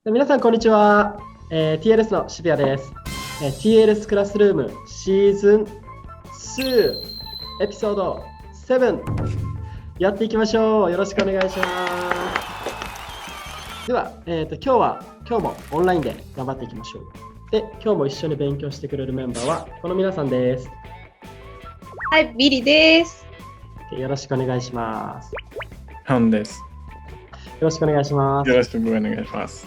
皆さん、こんにちは。TLS の渋谷です。TLS クラスルームシーズン2エピソード7やっていきましょう。よろしくお願いします。では、今日もオンラインで頑張っていきましょう。で、今日も一緒に勉強してくれるメンバーはこの皆さんです。はい、ビリです。よろしくお願いします。ハンです。よろしくお願いします。よろしくお願いします。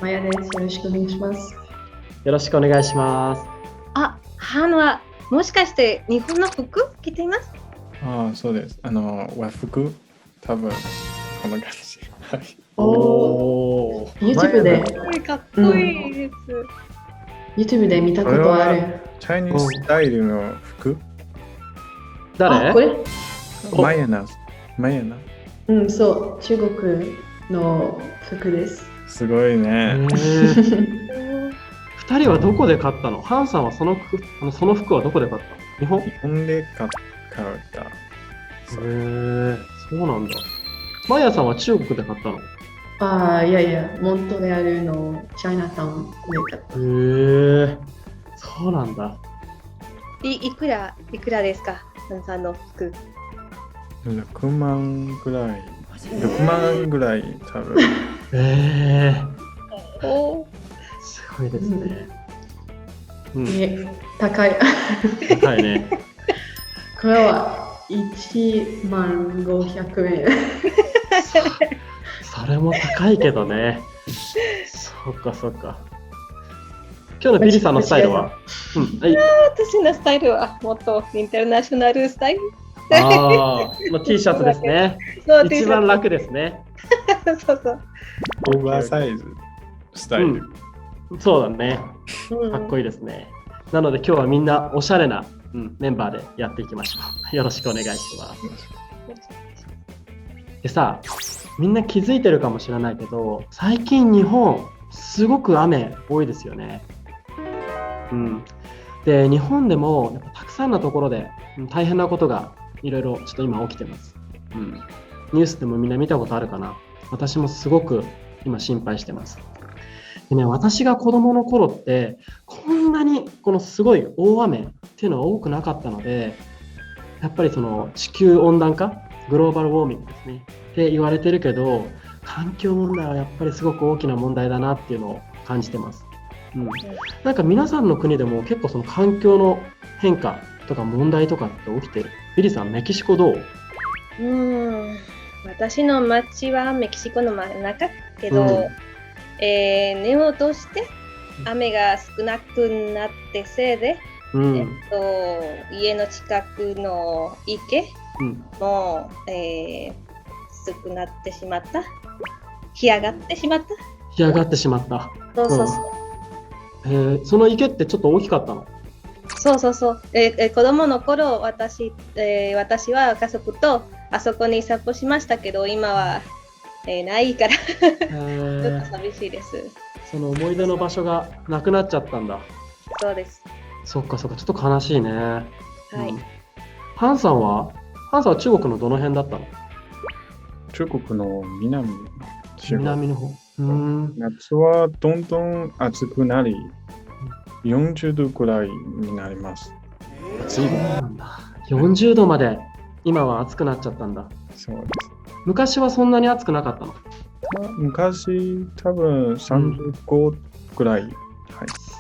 マヤです。よろしくお願いします。よろしくお願いします。あ、ハンはもしかして日本の服着ています？ああ、そうです。和服、多分この感じ。はい。おー。YouTube で、かっこいいです。YouTube で見たことある。チャイニーズスタイルの服。誰？あ、これ？マヤナ。そう、中国の服です。すごいね。2人はどこで買ったの？ハンさんはその服はどこで買ったの？日本？日本で買った。そうなんだ。マヤさんは中国で買ったの？いや、モントレアルのチャイナタウンで買った。そうなんだ。いくらですか？ハンさんの服。6万ぐらい。6万ぐらい多分。すごいですね。高い。高いね。これは1万500円。それも高いけどね。そっか。今日のビリさんのスタイルは？私のスタイルはもっとインターナショナルスタイル。T シャツですね。一番楽ですね。そう。オーバーサイズスタイル。そうだね。かっこいいですね。なので今日はみんなおしゃれな、メンバーでやっていきましょう。よろしくお願いします。でさ、みんな気づいてるかもしれないけど、最近日本すごく雨多いですよね。で、日本でもやっぱたくさんのところで大変なことがいろいろちょっと今起きてます。ニュースでもみんな見たことあるかな？私もすごく今心配してます。でね、私が子供の頃ってこんなにこのすごい大雨っていうのは多くなかったので、やっぱりその地球温暖化、グローバルウォーミングですねって言われてるけど、環境問題はやっぱりすごく大きな問題だなっていうのを感じてます。なんか皆さんの国でも結構その環境の変化とか問題とかって起きてる？ビリさん、メキシコどう？私の町はメキシコの真ん中けど、年を通して雨が少なくなってせいで、家の近くの池も、少なってしまった。干上がってしまった。その池ってちょっと大きかったの？そう。子供の頃、私は家族とあそこに散歩しましたけど、今は、ないからちょっと寂しいです。その思い出の場所がなくなっちゃったんだ。そうです。そっか、ちょっと悲しいね。ハンさんは中国のどの辺だったの？中国の南の方。夏はどんどん暑くなり、40度くらいになります。暑いなんだ。40度まで今は暑くなっちゃったんだ。そうです。昔はそんなに暑くなかったの？昔多分35くらい、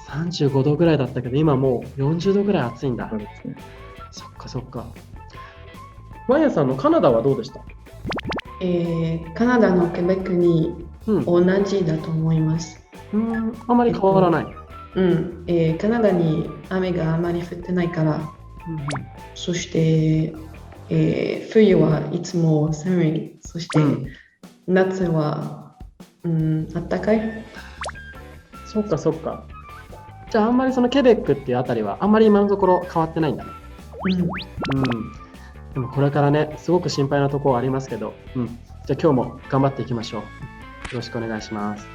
35度ぐらいだったけど、今もう40度ぐらい暑いんだ。そうですね。そっか。マヤさんのカナダはどうでした？カナダのケベックに同じだと思います。あまり変わらない。カナダに雨があまり降ってないから、そして、冬はいつも寒い。そして、夏は、暖かい。そっか。じゃああんまりそのケベックっていうあたりはあんまり今のところ変わってないんだね。でもこれからね、すごく心配なところありますけど、じゃあ今日も頑張っていきましょう。よろしくお願いします。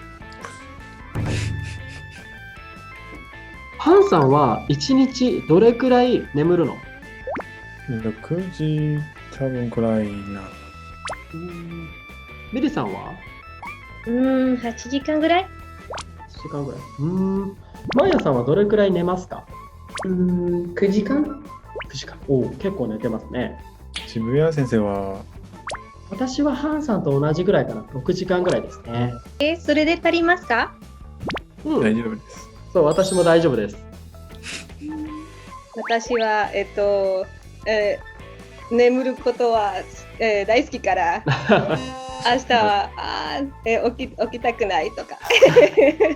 ハンさんは1日どれくらい眠るの？6時多分くらいな。ビリさんは8時間ぐらい。1時間ぐらい。マヤさんはどれくらい寝ますか？ 9時間 9 時間。おお、結構寝てますね。渋谷先生は私はハンさんと同じぐらいかな。6時間ぐらいですね。それで足りますか？大丈夫です。そう、私も大丈夫です。私は、眠ることは、大好きから明日は起きたくないとか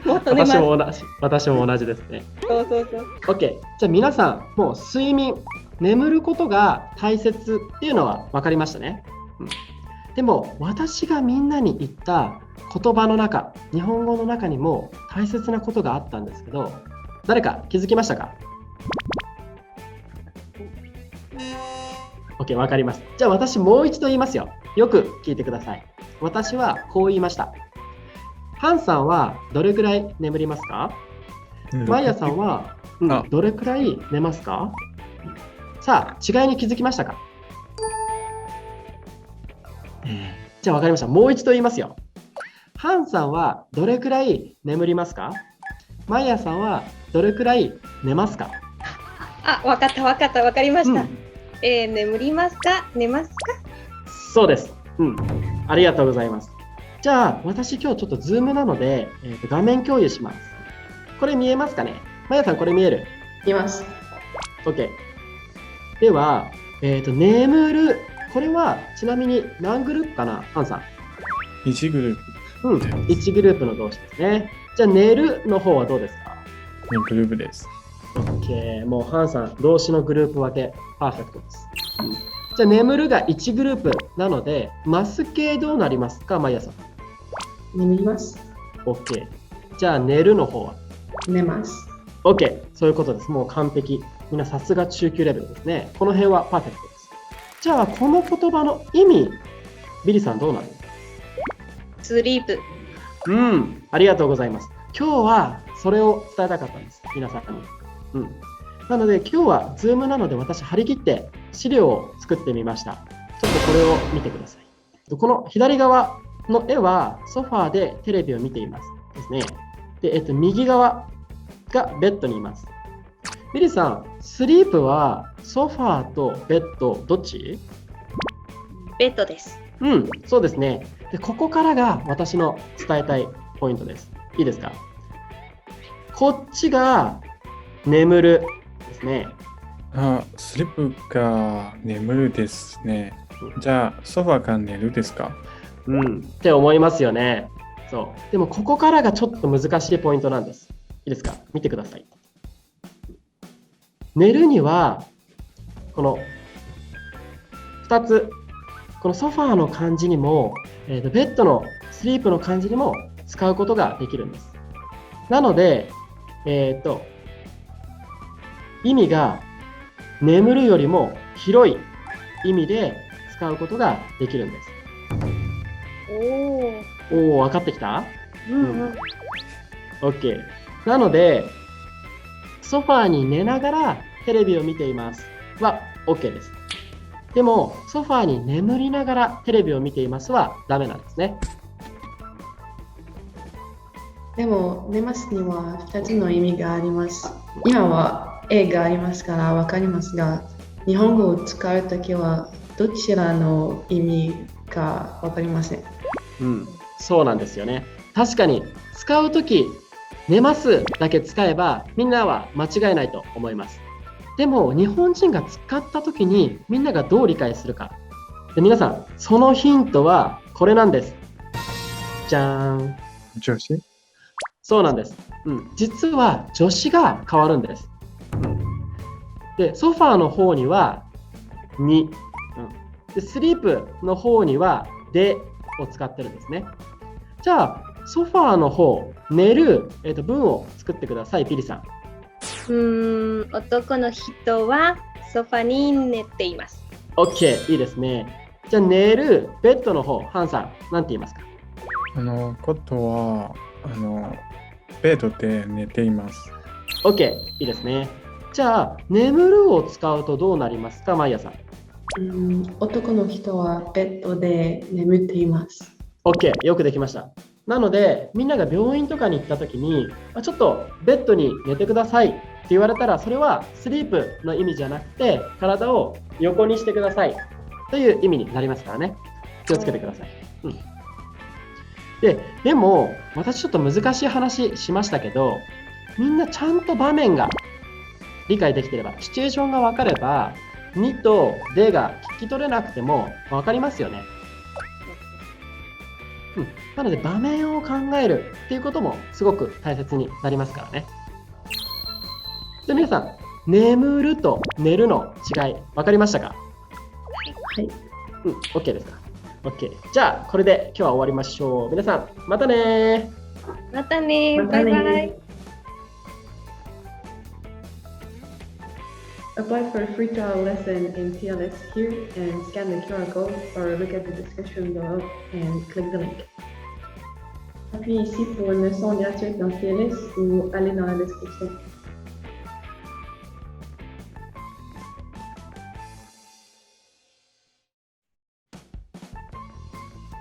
もっと寝ます。私も同じですね。そうそうそう。OK。じゃあ皆さん、もう睡眠、眠ることが大切っていうのは分かりましたね。でも私がみんなに言った言葉の中、日本語の中にも大切なことがあったんですけど、誰か気づきましたか？ OK、分かります。じゃあ私もう一度言いますよ。よく聞いてください。私はこう言いました。ハンさんはどれくらい眠りますか？マイヤさんは、どれくらい寝ますか？さあ、違いに気づきましたか？じゃあ分かりました。もう一度言いますよ。ハンさんはどれくらい眠りますか？マイヤさんはどれくらい寝ますか？分かった分かりました。眠りますか？寝ますか？そうです。ありがとうございます。じゃあ私今日ちょっとズームなので、画面共有します。これ見えますかね？マヤさんこれ見える？見ます。OK。では、眠る。これはちなみに何グループかな、ハンさん。1グループ。1グループの動詞ですね。じゃあ寝るの方はどうですか？2グループです。OK。もうハンさん、動詞のグループ分け、パーフェクトです。じゃあ眠るが1グループなので、マス系どうなりますか、マイヤさん。眠ります。OK。じゃあ寝るの方は？寝ます。OK。そういうことです。もう完璧。みんなさすが中級レベルですね。この辺はパーフェクトです。じゃあこの言葉の意味、ビリさんどうなる？スリープ。ありがとうございます。今日はそれを伝えたかったんです。皆さんに。なので今日は Zoom なので私張り切って資料を作ってみました。ちょっとこれを見てください。この左側の絵はソファーでテレビを見ていますですね。で、右側がベッドにいます。ビリさん、スリープはソファーとベッドどっち？ベッドです。そうですね。で、ここからが私の伝えたいポイントです。いいですか？こっちが眠るですね。スリープが眠るですね。じゃあ、ソファーか寝るですか？って思いますよね。そう。でも、ここからがちょっと難しいポイントなんです。いいですか？見てください。寝るには、この2つ、このソファーの漢字にも、ベッドのスリープの漢字にも使うことができるんです。なので、意味が眠るよりも広い意味で使うことができるんです。分かってきた？OK。なので、ソファーに寝ながらテレビを見ていますは OK です。でも、ソファーに眠りながらテレビを見ていますはダメなんですね。でも、寝ますには2つの意味があります。今は絵がありますから分かりますが、日本語を使うときはどちらの意味か分かりません。そうなんですよね。確かに使うとき、寝ますだけ使えばみんなは間違いないと思います。でも日本人が使ったときにみんながどう理解するか。で、皆さん、そのヒントはこれなんです。じゃーん。助詞？そうなんです。実は助詞が変わるんです。で、ソファーの方にはに、で、スリープの方にはでを使ってるんですね。じゃあ、ソファーの方、寝る、文を作ってください、ピリさん。男の人はソファに寝ています。OK、いいですね。じゃあ、寝る、ベッドの方、ハンさん、なんて言いますか？ことは、ベッドで寝ています。OK、いいですね。じゃあ、眠るを使うとどうなりますか、マイヤさん。男の人はベッドで眠っています。OK、よくできました。なので、みんなが病院とかに行った時に、ちょっとベッドに寝てくださいって言われたら、それはスリープの意味じゃなくて、体を横にしてくださいという意味になりますからね。気をつけてください。でも、私ちょっと難しい話しましたけど、みんなちゃんと場面が理解できてれば、シチュエーションが分かれば、にとでが聞き取れなくても分かりますよね。なので場面を考えるっていうこともすごく大切になりますからね。じゃあ皆さん、眠ると寝るの違い分かりましたか？はい。OK ですか？ OK。じゃあこれで今日は終わりましょう。皆さん、またね。またね。またね。バイバイ。Apply for a free trial lesson in TLS here and scan the QR code or look at the description below and click the link. Appuyez ici pour une leçon gratuite dans TLS ou allez dans la description.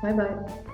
Bye bye.